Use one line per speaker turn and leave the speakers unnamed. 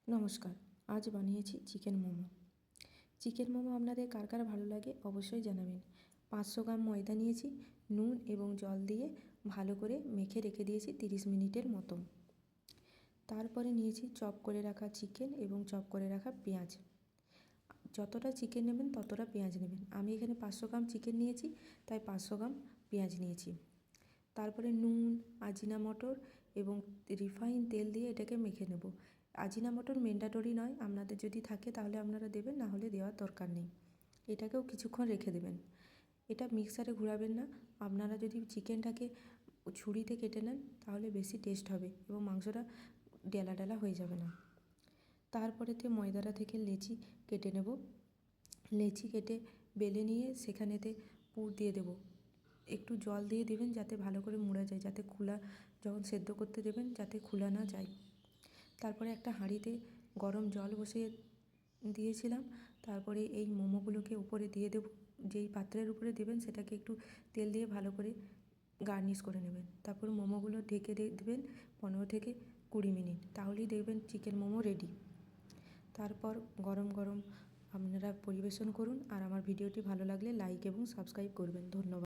নমস্কার। আজ বানিয়েছি চিকেন মোমো। চিকেন মোমো আপনাদের কার কার ভালো লাগে অবশ্যই জানাবেন। 500 গ্রাম ময়দা নিয়েছি, নুন এবং জল দিয়ে ভালো করে মেখে রেখে দিয়েছি 30 মিনিটের মতো। তারপরে নিয়েছি চপ করে রাখা চিকেন এবং চপ করে রাখা পেঁয়াজ। যতটা চিকেন নেবেন ততটা পেঁয়াজ নেবেন। আমি এখানে 500 গ্রাম চিকেন নিয়েছি, তাই 500 গ্রাম পেঁয়াজ নিয়েছি। তারপরে নুন, আজিনামটর এবং রিফাইন তেল দিয়ে এটাকে মেখে নেব। আজিনামটর ম্যান্ডেটরি নয়, আপনাদের যদি থাকে তাহলে আপনারা দেবেন, না হলে দেওয়ার দরকার নেই। এটাকেও কিছুক্ষণ রেখে দেবেন। এটা মিক্সারে ঘোরাবেন না। আপনারা যদি চিকেনটাকে ছুরিতে কেটে নেন তাহলে বেশি টেস্ট হবে এবং মাংসটা ডেলা ডেলা হয়ে যাবে না। তারপরেতে ময়দাটা থেকে লেচি কেটে নেব। লেচি কেটে বেলে নিয়ে সেখানেতে পুর দিয়ে দেব। একটু জল দিয়ে দেবেন যাতে ভালো করে মুড়া যায়, যাতে খোলা যখন সেদ্ধ করতে দেবেন যাতে খোলা না যায়। তারপরে একটা হাঁড়িতে গরম জল বসিয়ে দিয়েছিলাম। তারপরে এই মোমোগুলোকে উপরে দিয়ে দেব। যেই পাত্রের উপরে দেবেন সেটাকে একটু তেল দিয়ে ভালো করে গার্নিশ করে নেবেন। তারপর মোমোগুলো ঢেকে দেবেন 15 থেকে 20 মিনিট, তাহলেই দেখবেন চিকেন মোমো রেডি। তারপর গরম গরম আপনারা পরিবেশন করুন। আর আমার ভিডিওটি ভালো লাগলে লাইক এবং সাবস্ক্রাইব করবেন। ধন্যবাদ।